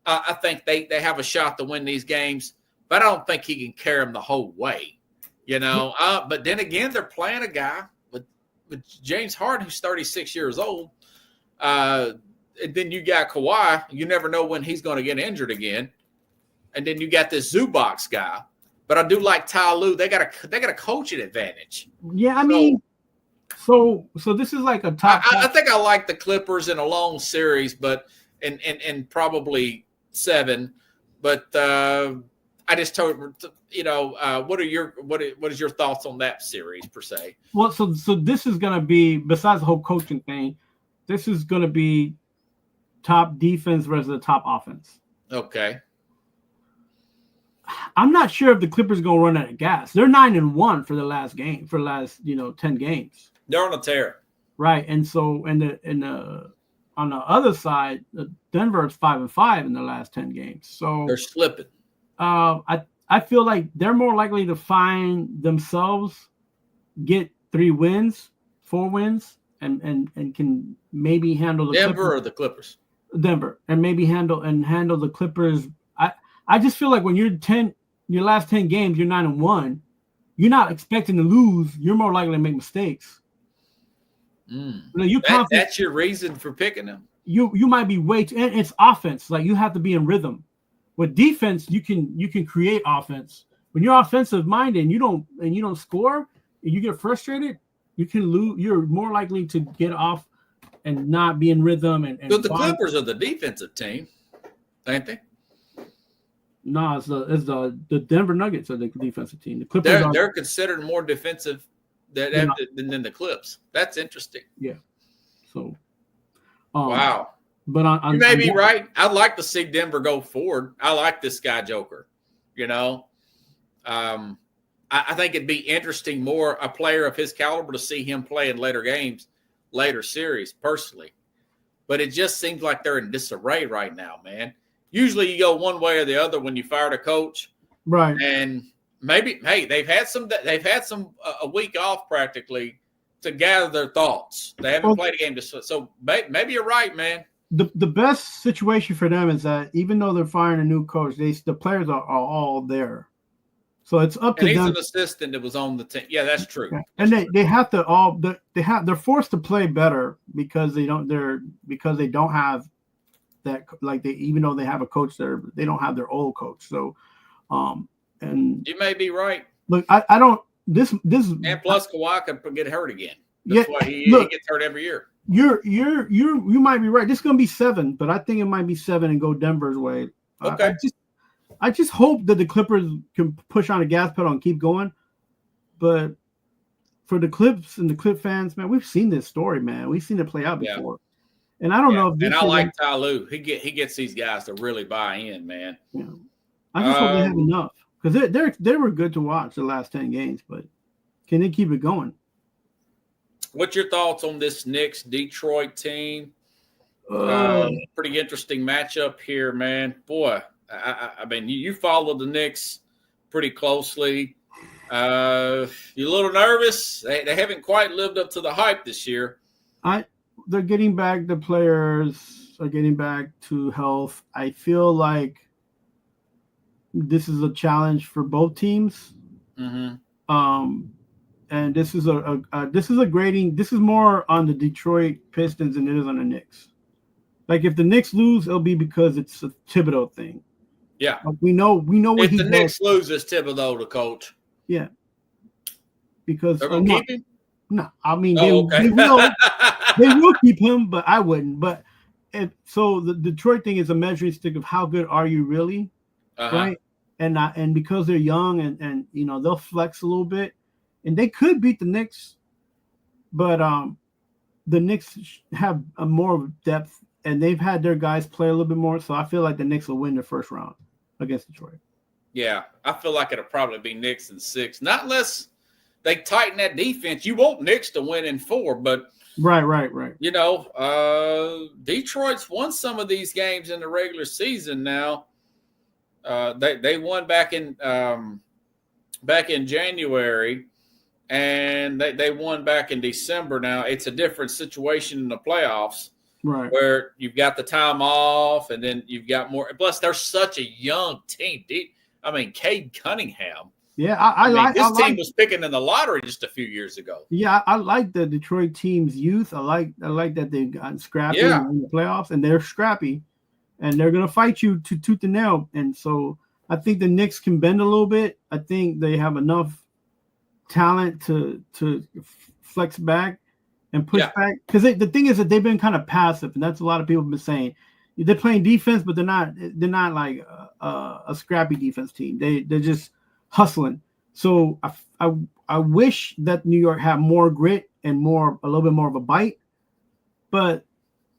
I think they have a shot to win these games. But I don't think he can carry them the whole way, But then again, they're playing a guy with James Harden, who's 36 years old. And then you got Kawhi. You never know when he's going to get injured again. And then you got this Zubac guy. but I do like Ty Lue. They got a coaching advantage. Yeah, I mean, so this is like a top. I think I like the Clippers in a long series, but and probably 7. But I just told what is your thoughts on that series per se? Well, so this is going to be, besides the whole coaching thing, this is going to be top defense versus the top offense. Okay. I'm not sure if the Clippers are going to run out of gas. They're 9-1 for the last 10 games. They're on a tear. Right. And so on the other side, Denver is 5-5 in the last 10 games. So they're slipping. I feel like they're more likely to find themselves get 3 wins, 4 wins, and can maybe handle the Denver Clippers. or the Clippers. Denver, and maybe handle the Clippers. I just feel like when your last 10 games, you're 9-1, you're not expecting to lose. You're more likely to make mistakes. That's your reason for picking them. You might be and it's offense. Like, you have to be in rhythm. With defense, you can create offense. When you're offensive minded and you don't score and you get frustrated, you can lose. You're more likely to get off and not be in rhythm. But the Clippers are the defensive team, ain't they? No, it's the Denver Nuggets are the defensive team. The Clippers they're considered more defensive than the Clips. That's interesting. Yeah. So, wow. But you may be right. I'd like to see Denver go forward. I like this guy Joker. I think it'd be interesting, more a player of his caliber, to see him play in later series personally. But it just seems like they're in disarray right now, man. Usually you go one way or the other when you fired a coach, right? And maybe they've had a week off practically to gather their thoughts. They haven't played a game, so maybe you're right, man. The best situation for them is that even though they're firing a new coach, the players are all there. So it's up to them. He's an assistant that was on the team. Yeah, that's true. Yeah. And they have to they're forced to play better because they don't have that, like, even though they have a coach there, they don't have their old coach. So and you may be right. Look, I don't this and plus Kawhi could get hurt again. That's why he gets hurt every year. You might be right. This is gonna be 7, but I think it might be 7 and go Denver's way. Okay. I just hope that the Clippers can push on the gas pedal and keep going. But for the Clips and the Clip fans, man, we've seen this story, man. We've seen it play out before. Yeah. And I don't know if I like Ty Lue. He gets these guys to really buy in, man. Yeah. I just hope they have enough, because they were good to watch the last 10 games, but can they keep it going? What's your thoughts on this Knicks Detroit team? Pretty interesting matchup here, man. Boy, I mean, you follow the Knicks pretty closely. You a little nervous? They haven't quite lived up to the hype this year. They're getting back. The players are getting back to health. I feel like this is a challenge for both teams. Mm-hmm. And this is a grading. This is more on the Detroit Pistons than it is on the Knicks. Like, if the Knicks lose, it'll be because it's a Thibodeau thing. Yeah, we know what if the Knicks loses Thibodeau to coach. Yeah, because they're gonna keep him. No, I mean they will keep him, but I wouldn't. But so the Detroit thing is a measuring stick of how good are you really, right? And because they're young and they'll flex a little bit, and they could beat the Knicks, but the Knicks have a more depth, and they've had their guys play a little bit more. So I feel like the Knicks will win the first round against Detroit. Yeah, I feel like it'll probably be Knicks in 6, not unless they tighten that defense. You want Knicks to win in 4, but right. Detroit's won some of these games in the regular season now. They won back in January, and they won back in December. Now it's a different situation in the playoffs, right? Where you've got the time off, and then you've got more. Plus, they're such a young team. I mean, Cade Cunningham. Yeah, I like this team was picking in the lottery just a few years ago. Yeah, I like the Detroit team's youth. I like that they've gotten scrappy in the playoffs, and they're scrappy, and they're gonna fight you to tooth and nail. And so I think the Knicks can bend a little bit. I think they have enough talent to flex back and push back. Because the thing is that they've been kind of passive, and that's a lot of people have been saying. They're playing defense, but they're not like a scrappy defense team. They're just hustling. So I wish that New York had more grit and a little bit more of a bite, but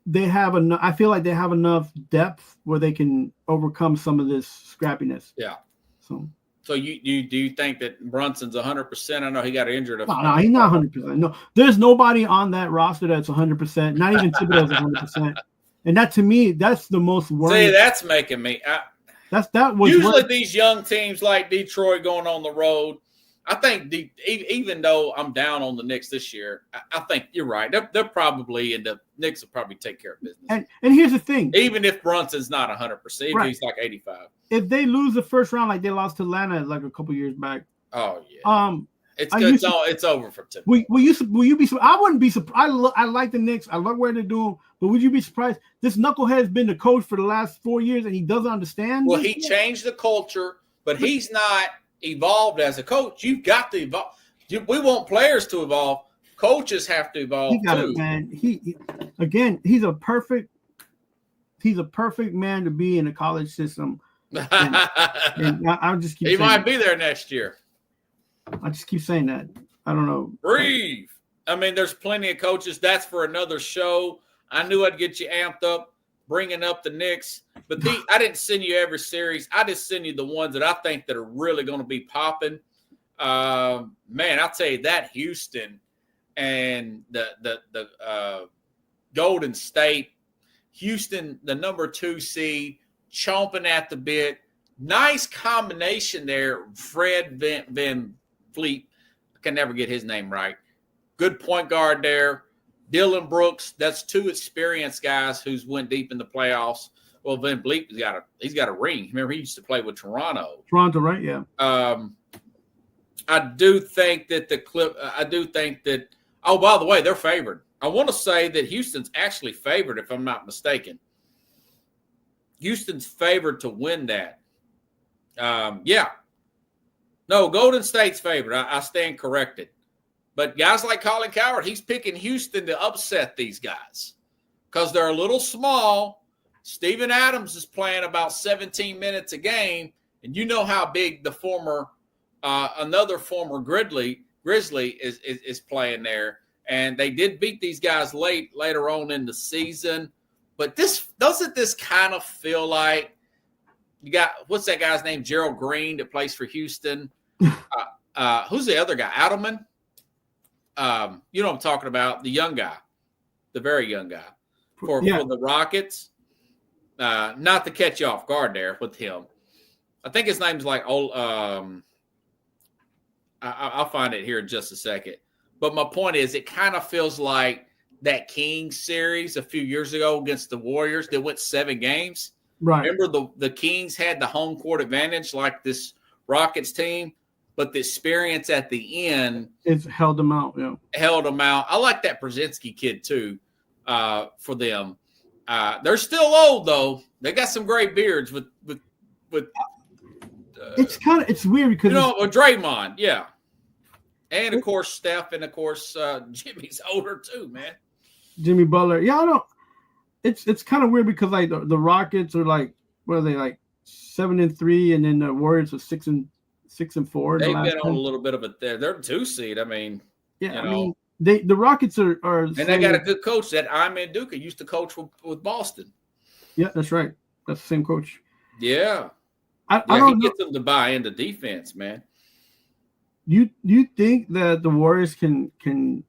they have enough. I feel like they have enough depth where they can overcome some of this scrappiness. Yeah. So do you think that Brunson's 100%? I know he got injured. No, he's not 100%. No, there's nobody on that roster that's 100%. Not even Thibodeau's 100%. And that, to me, that's the most worrying. See, that's making me. That was usually these young teams like Detroit going on the road. I think even though I'm down on the Knicks this year, I think you're right. They're probably, and the Knicks will probably take care of business. And here's the thing: even if Brunson's not 100%, right. He's like 85. If they lose the first round, like they lost to Atlanta like a couple years back. Oh yeah. It's good. It's over for Tim. Will you be? I wouldn't be surprised. I like the Knicks. I love where they're doing. But would you be surprised? This knucklehead has been the coach for the last 4 years, and he doesn't understand. Well, he changed the culture, but he's not evolved as a coach. You've got to evolve. We want players to evolve. Coaches have to evolve too. Man, he's a perfect man to be in a college system. And I'll just keep. He might be there next year. I just keep saying that. I don't know. Breathe. I mean, there's plenty of coaches. That's for another show. I knew I'd get you amped up, bringing up the Knicks. But I didn't send you every series. I just send you the ones that I think that are really going to be popping. Man, I'll tell you that Houston and the Golden State. Houston, the number 2 seed, chomping at the bit. Nice combination there. Fred Van Fleet. I can never get his name right. Good point guard there. Dylan Brooks. That's 2 experienced guys who's went deep in the playoffs. Well, Van Vliet he's got a ring. Remember, he used to play with Toronto. Toronto, right? Yeah. I do think that. Oh, by the way, they're favored. I want to say that Houston's actually favored, if I'm not mistaken. Houston's favored to win that. Yeah. No, Golden State's favored. I stand corrected. But guys like Colin Cowherd, he's picking Houston to upset these guys because they're a little small. Steven Adams is playing about 17 minutes a game, and you know how big the another former Grizzly is playing there. And they did beat these guys later on in the season. But doesn't this kind of feel like you got, what's that guy's name? Gerald Green that plays for Houston. Who's the other guy? Adelman? You know what I'm talking about, the young guy, the very young guy for the Rockets. Not to catch you off guard there with him. I think his name's like I'll find it here in just a second. But my point is, it kind of feels like that Kings series a few years ago against the Warriors that went 7 games. Right. Remember the Kings had the home court advantage like this Rockets team. But the experience at the end, it's held them out. Yeah, held them out. I like that Brzezinski kid too. For them, they're still old though. They got some gray beards with. It's weird because with Draymond, yeah, and of course Steph, and of course Jimmy's older too, man. Jimmy Butler, yeah, I don't. It's kind of weird because like the Rockets are like, what are they, like 7-3, and then the Warriors are 6-4. They've been on a little bit of they're a 2 seed. I mean, yeah, I mean, the Rockets are and they got a good coach. That Ime Udoka used to coach with Boston. Yeah, that's right. That's the same coach. Yeah, I don't he gets them to buy into defense, man. You think that the Warriors can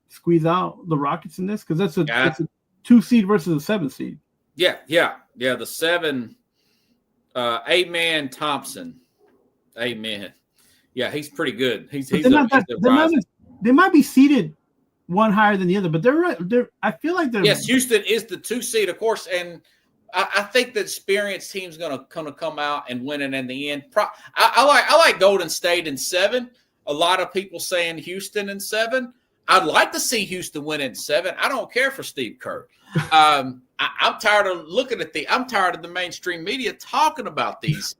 squeeze out the Rockets in this? Because that's a 2 seed versus a 7 seed. Yeah. The 7, Amen Thompson. Amen. Yeah, he's pretty good. They might be seeded one higher than the other, but they're. I feel like they're. Yes, Houston is the 2 seed, of course, and I think the experienced team's going to come out and win it in the end. I like Golden State in 7. A lot of people saying Houston in 7. I'd like to see Houston win in 7. I don't care for Steve Kerr. I'm tired of looking at I'm tired of the mainstream media talking about these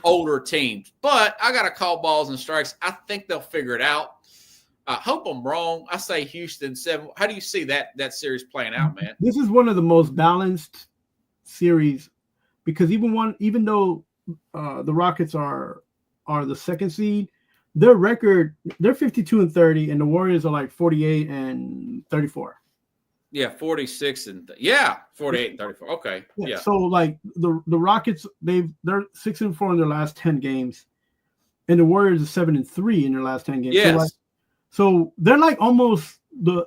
older teams. But I got to call balls and strikes. I think they'll figure it out. I hope I'm wrong. I say Houston 7. How do you see that series playing out, man? This is one of the most balanced series because even though the Rockets are the second seed, their record, they're 52-30, and the Warriors are like 48-34. Yeah, 46 and 48 and 34. Okay. Yeah. So like the Rockets, they're 6-4 in their last 10 games, and the Warriors are 7-3 in their last 10 games. Yes. So they're like almost they're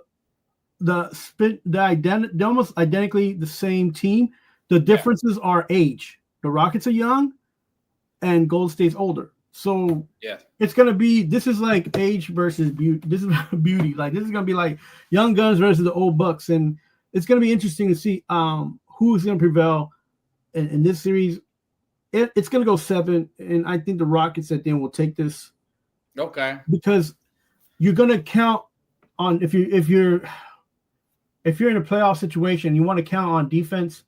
almost identically the same team. The differences are age. The Rockets are young, and Golden State's older. So it's gonna be. This is like age versus beauty. This is beauty. Like this is gonna be like young guns versus the old bucks, and it's gonna be interesting to see who's gonna prevail in this series. It's gonna go 7, and I think the Rockets at the end will take this. Okay. Because you're gonna count on if you're in a playoff situation, you want to count on defense.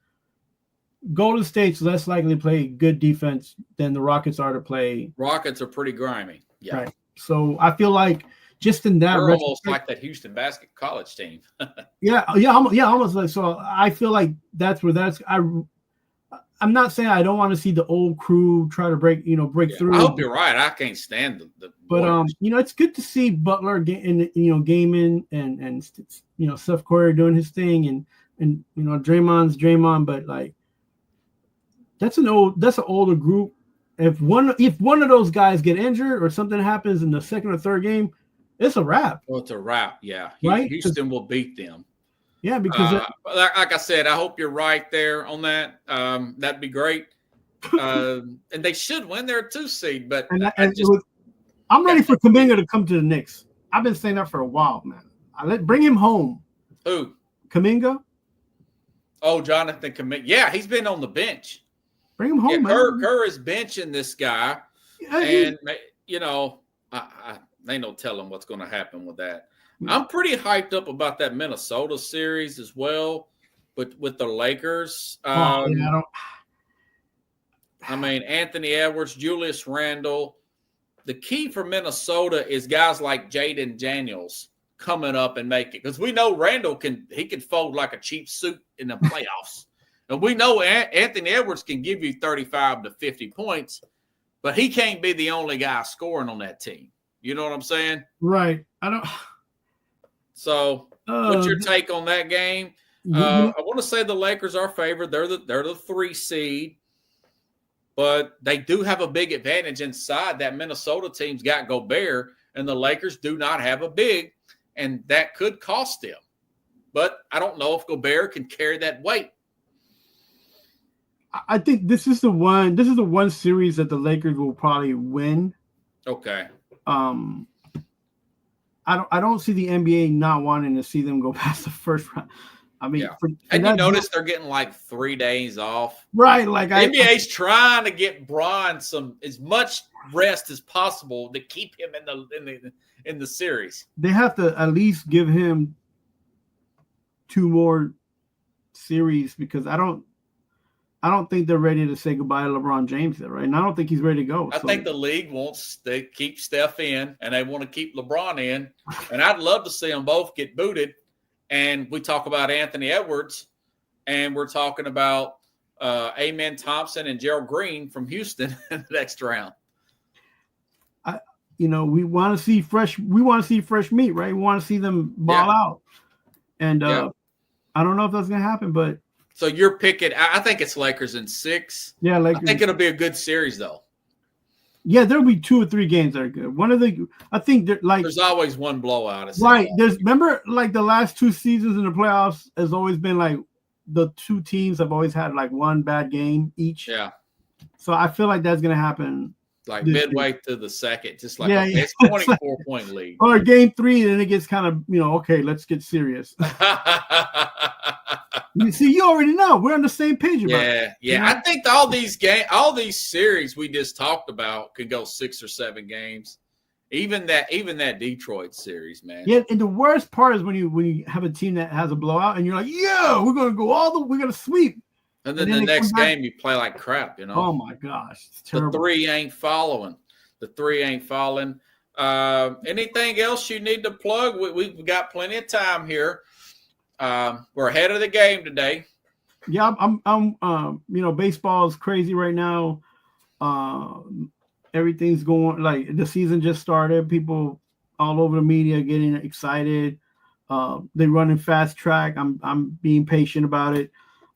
Golden State's less likely to play good defense than the Rockets are to play. Rockets are pretty grimy. Yeah. Right. So I feel like just in that, they're almost like that Houston college team. almost like so. I feel like I'm not saying I don't want to see the old crew try to break through. I hope you're right. I can't stand the but it's good to see Butler gaming and Steph Curry doing his thing and Draymond's Draymond, but like that's an older group. If one of those guys get injured or something happens in the second or third game, it's a wrap. Well, it's a wrap. Yeah, right. Houston will beat them. Yeah, because like I said, I hope you're right there on that. That'd be great. And they should win their 2 seed. But I'm ready for Kuminga to come to the Knicks. I've been saying that for a while, man. Bring him home. Who? Kaminga. Oh, Jonathan Kuminga. Yeah, he's been on the bench. Bring him home, man. Kerr is benching this guy, and I ain't no telling what's going to happen with that. I'm pretty hyped up about that Minnesota series as well, but with the Lakers. I mean, Anthony Edwards, Julius Randle. The key for Minnesota is guys like Jaden Daniels coming up and make it, because we know Randle can fold like a cheap suit in the playoffs, and we know Anthony Edwards can give you 35 to 50 points, but he can't be the only guy scoring on that team. You know what I'm saying? Right. So, what's your take on that game? I want to say the Lakers are favored. They're the 3 seed, but they do have a big advantage inside. That Minnesota team's got Gobert, and the Lakers do not have a big, and that could cost them. But I don't know if Gobert can carry that weight. I think this is the one series that the Lakers will probably win. Okay. I don't see the NBA not wanting to see them go past the first round. I mean, and you notice they're getting like 3 days off, right? Like the NBA's trying to get Bron as much rest as possible to keep him in the series. They have to at least give him 2 more series, because I don't think they're ready to say goodbye to LeBron James yet, right? And I don't think he's ready to go. I think the league wants to keep Steph in, and they want to keep LeBron in. And I'd love to see them both get booted. And we talk about Anthony Edwards, and we're talking about Amen Thompson and Gerald Green from Houston in the next round. We want to see fresh. We want to see fresh meat, right? We want to see them ball out. And I don't know if that's going to happen, but. So you're picking. I think it's Lakers in 6. Yeah, Lakers. I think it'll be a good series, though. Yeah, there'll be 2 or 3 games that are good. I think there's always one blowout. Right. Remember, like the last 2 seasons in the playoffs has always been like the 2 teams have always had like one bad game each. Yeah. So I feel like that's gonna happen. Like midway to the second, just like it's 24-point lead. Or game 3, then it gets kind of okay, let's get serious. You see, you already know we're on the same page about it. Yeah. I think all these series we just talked about could go 6 or 7 games. Even that Detroit series, man. Yeah, and the worst part is when you have a team that has a blowout and you're like, we're gonna sweep. And then the next game you play like crap, you know. Oh my gosh, it's terrible. The three ain't falling. Anything else you need to plug? We've got plenty of time here. We're ahead of the game today. Yeah, I'm baseball is crazy right now. Everything's going, like, the season just started. People all over the media getting excited. They run in fast track. I'm being patient about it.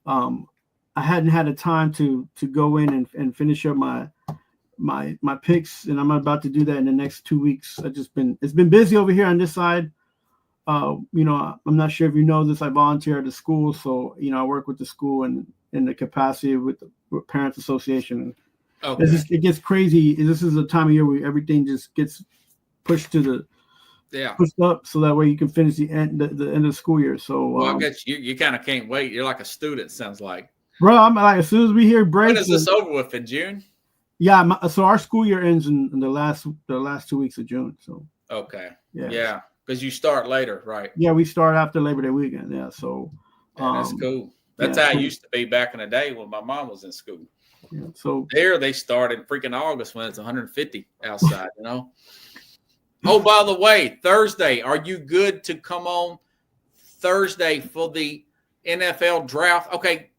I hadn't had a time to go in and finish up my picks, and I'm about to do that in the next 2 weeks. It's been busy over here on this side. I'm not sure if you know this. I volunteer at the school, so I work with the school and in the capacity with the Parents Association. Okay. It gets crazy. This is a time of year where everything just gets pushed pushed up, so that way you can finish the end of the school year. So I guess you kind of can't wait. You're like a student, sounds like. Bro, I'm like, as soon as we hear break. When is this over with, in June? Yeah, so our school year ends in the last 2 weeks of June. So okay, yeah, because you start later, right? Yeah, we start after Labor Day weekend. Yeah, so that's cool. That's how it used to be back in the day when my mom was in school. Yeah, so there they start in freaking August when it's 150 outside, you know. Oh, by the way, Thursday, are you good to come on Thursday for the NFL draft? Okay.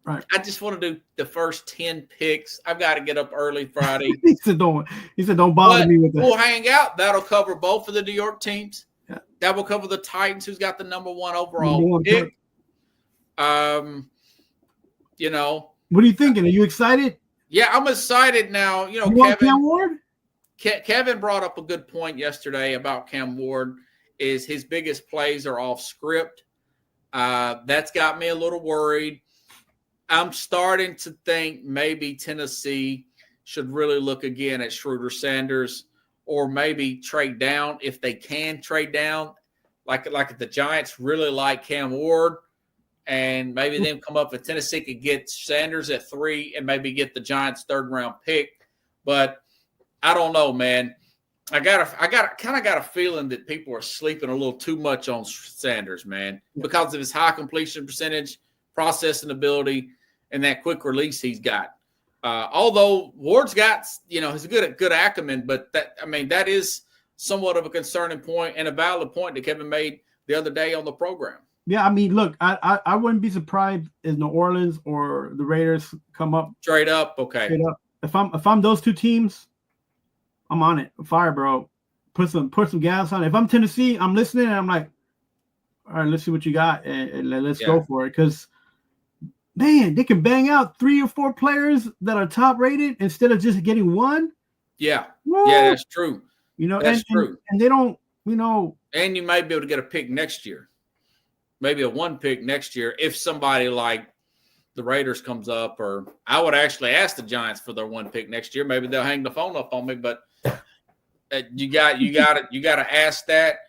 Right. I just want to do the first 10 picks. I've got to get up early Friday. He said, don't bother me with that. We'll hang out. That'll cover both of the New York teams. Yeah. That will cover the Titans, who's got the number 1 overall pick. What are you thinking? Are you excited? Yeah, I'm excited now. You Cam Ward? Kevin brought up a good point yesterday about Cam Ward. Is his biggest plays are off script. That's got me a little worried. I'm starting to think maybe Tennessee should really look again at Schroeder Sanders, or maybe trade down if they can trade down. Like if the Giants really like Cam Ward, and maybe them come up if Tennessee could get Sanders at 3 and maybe get the Giants' 3rd round pick. But I don't know, man. I got a feeling that people are sleeping a little too much on Sanders, man, because of his high completion percentage, processing ability, and that quick release he's got. Although Ward's got, he's good acumen, but that is somewhat of a concerning point and a valid point that Kevin made the other day on the program. Yeah, look, I wouldn't be surprised if New Orleans or the Raiders come up straight up. Okay, straight up. If I'm those two teams, I'm on it. Fire, bro. Put some gas on it. If I'm Tennessee, I'm listening and I'm like, all right, let's see what you got and let's go for it. Because, man, they can bang out 3 or 4 players that are top rated instead of just getting one. Yeah. Whoa. Yeah, that's true. That's true. And they don't, And you might be able to get a pick next year. Maybe a 1 pick next year if somebody like the Raiders comes up, or I would actually ask the Giants for their 1 pick next year. Maybe they'll hang the phone up on me, but you got to ask that.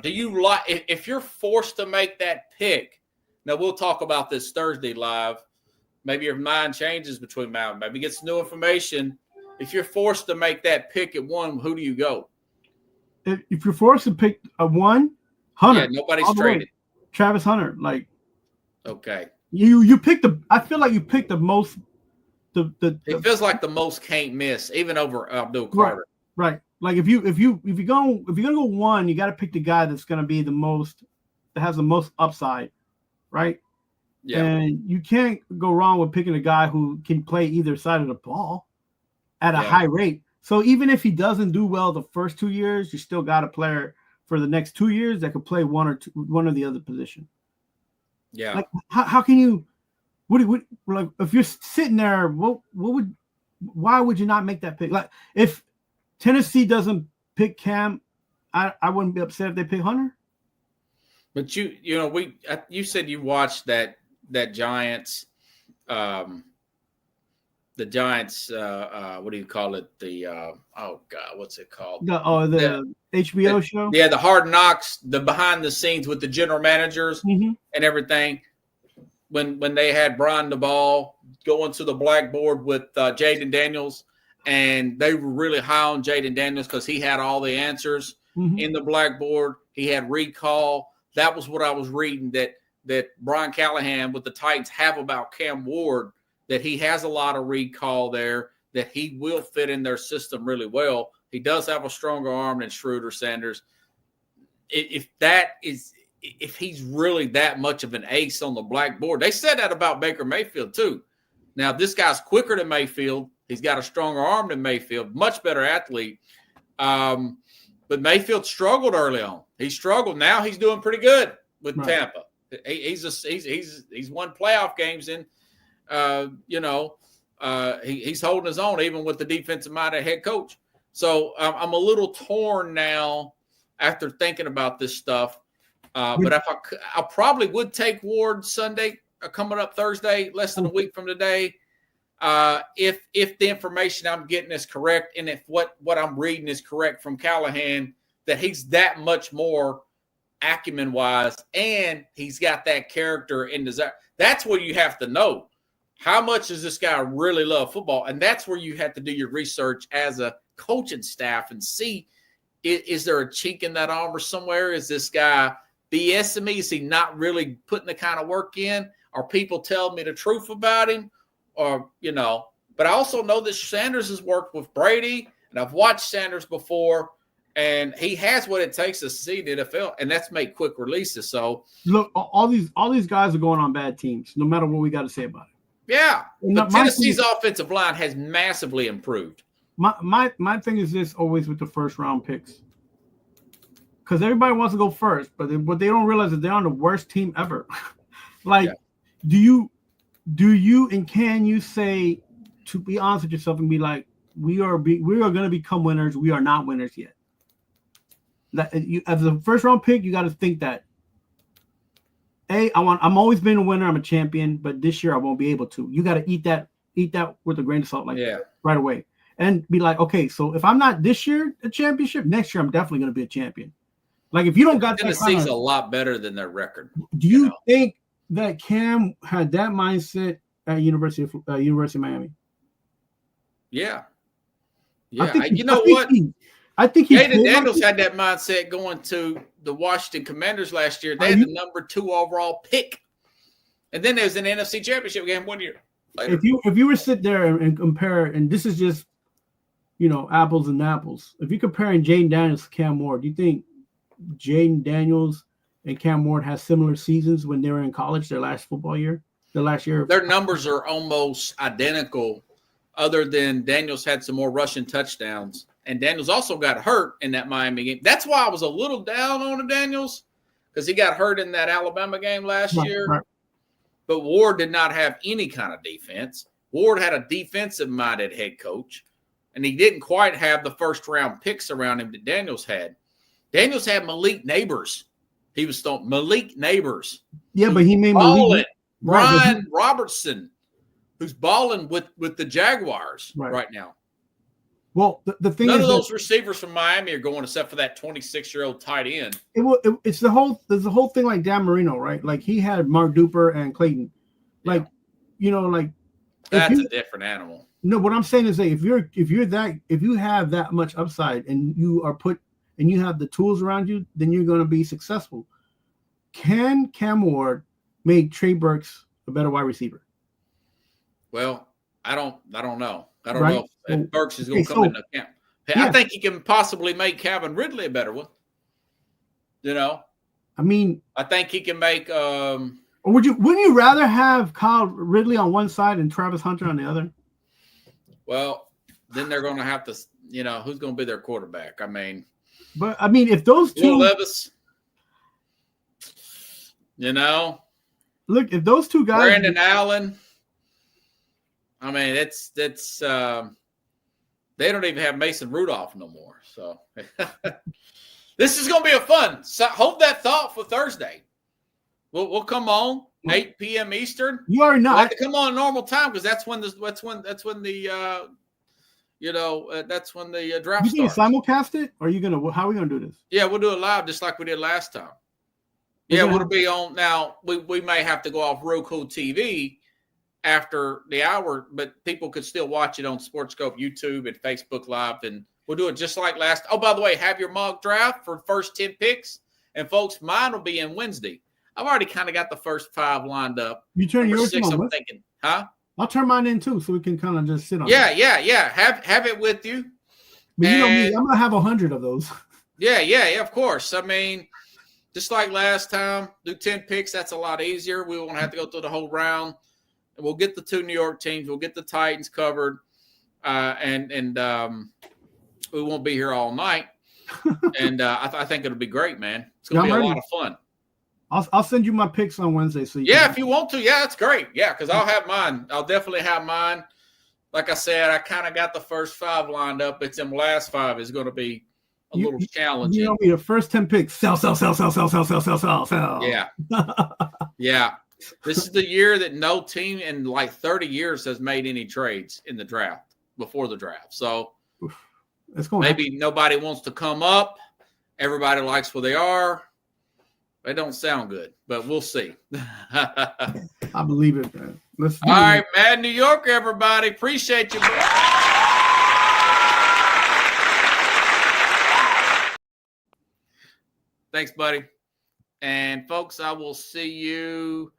Do you like if you're forced to make that pick? Now we'll talk about this Thursday live. Maybe your mind changes between now and maybe get some new information. If you're forced to make that pick at 1, who do you go? If you're forced to pick a 1, Hunter. Yeah, nobody's traded. Travis Hunter, okay. You picked I feel like you picked the most. It feels like the most can't miss, even over Abdul Carter. Right. Like if you're gonna go 1, you got to pick the guy that's gonna be the most, that has the most upside, right? Yeah. And you can't go wrong with picking a guy who can play either side of the ball at a high rate. So even if he doesn't do well the first 2 years, you still got a player for the next 2 years that could play one or the other position. Yeah. Like how can you? What like if you're sitting there? Why would you not make that pick? Like if Tennessee doesn't pick Cam, I wouldn't be upset if they pick Hunter. But you said you watched that Giants, the Giants. What do you call it? What's it called? The HBO show. Yeah, the Hard Knocks, the behind the scenes with the general managers and everything. When they had Brian DeBall going to the blackboard with Jaden Daniels, and they were really high on Jaden Daniels because he had all the answers in the blackboard. He had recall. That was what I was reading, that that Brian Callahan with the Titans have about Cam Ward, that he has a lot of recall there, that he will fit in their system really well. He does have a stronger arm than Schroeder Sanders. If he's really that much of an ace on the blackboard, they said that about Baker Mayfield too. Now, this guy's quicker than Mayfield. He's got a stronger arm than Mayfield, much better athlete. But Mayfield struggled early on. He struggled. Now he's doing pretty good with Tampa. He's won playoff games in. He's holding his own even with the defensive-minded head coach. So I'm a little torn now after thinking about this stuff. But if I probably would take Ward Sunday, coming up Thursday, less than a week from today. If the information I'm getting is correct, and if what I'm reading is correct from Callahan, that he's that much more acumen-wise, and he's got that character and desire. That's where you have to know. How much does this guy really love football? And that's where you have to do your research as a coaching staff and see, is there a chink in that armor somewhere? Is this guy BSing me? Is he not really putting the kind of work in? Are people telling me the truth about him? Or, but I also know that Sanders has worked with Brady, and I've watched Sanders before, and he has what it takes to succeed in the NFL, and that's make quick releases. So look, all these guys are going on bad teams, no matter what we got to say about it. Yeah, but Tennessee's offensive line has massively improved. My thing is this always with the first round picks, because everybody wants to go first, but what they don't realize is they're on the worst team ever. Do you and can you say, to be honest with yourself and be like, we are going to become winners. We are not winners yet. As a first round pick, you got to think that. I'm always been a winner. I'm a champion, but this year I won't be able to. You got to eat that with a grain of salt, right away, and be like, okay, so if I'm not this year a championship, next year I'm definitely going to be a champion. Like if you don't got Tennessee's a lot better than their record. Do you think that Cam had that mindset at University of Miami? Yeah. I think Jaden Daniels had that mindset going to the Washington Commanders last year. They had the number 2 overall pick, and then there was an NFC Championship game 1 year later. If you were to sit there and compare, and this is just apples and apples. If you're comparing Jaden Daniels to Cam Ward, do you think Jaden Daniels and Cam Ward had similar seasons when they were in college, their last year? Their numbers are almost identical, other than Daniels had some more rushing touchdowns. And Daniels also got hurt in that Miami game. That's why I was a little down on the Daniels, because he got hurt in that Alabama game last year. Right. But Ward did not have any kind of defense. Ward had a defensive-minded head coach, and he didn't quite have the first-round picks around him that Daniels had. Daniels had Malik Neighbors. He was still Malik Neighbors. Yeah, but he made Malik. Brian Robertson, who's balling with the Jaguars right now. Well, the thing none is of those receivers from Miami are going except for that 26-year-old tight end. There's the whole thing like Dan Marino, right? Like he had Mark Duper and Clayton. Like, that's a different animal. No, what I'm saying is that if you have that much upside and you have the tools around you, then you're going to be successful. Can Cam Ward make Trey Burks a better wide receiver? Well, I don't know. I don't know if Burks is going to come into camp. I think he can possibly make Calvin Ridley a better one. I mean, I think he can make. Or wouldn't you rather have Kyle Ridley on one side and Travis Hunter on the other? Well, then they're going to have to. Who's going to be their quarterback? If those two, Will Levis. Look, if those two guys, Brandon Allen. That's they don't even have Mason Rudolph no more. So this is going to be a fun. So hold that thought for Thursday. We'll come on 8 p.m. Eastern. You already know. We'll have to come on normal time because that's when the draft starts. You simulcast it, or how are we gonna do this? Yeah, we'll do it live just like we did last time. Yeah, it'll be on now. We may have to go off Roku TV after the hour, but people could still watch it on SportsScope, YouTube, and Facebook Live, and we'll do it just like last. Oh, by the way, have your mock draft for first 10 picks, and folks, mine will be in Wednesday. I've already kind of got the first 5 lined up. You turn Number yours 6, on. I'm thinking, huh? I'll turn mine in too, so we can kind of just sit on. Yeah. Have it with you. But you know me, I'm gonna have 100 of those. Yeah. Of course. I mean, just like last time, do 10 picks. That's a lot easier. We won't have to go through the whole round. We'll get the 2 New York teams. We'll get the Titans covered, and we won't be here all night. And I think it'll be great, man. It's gonna be a lot of fun. I'll send you my picks on Wednesday. So if you want to, that's great. Yeah, because I'll have mine. I'll definitely have mine. Like I said, I kind of got the first 5 lined up. It's them last 5 is going to be a little challenging. You know me, the first 10 picks. Sell. Yeah. Yeah. This is the year that no team in like 30 years has made any trades in the draft, before the draft. So maybe nobody wants to come up. Everybody likes where they are. They don't sound good, but we'll see. I believe it, man. All right, Mad New York, everybody. Appreciate you, bro. Thanks, buddy. And, folks, I will see you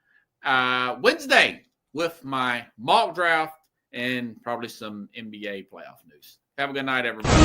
Wednesday with my mock draft and probably some NBA playoff news. Have a good night, everybody.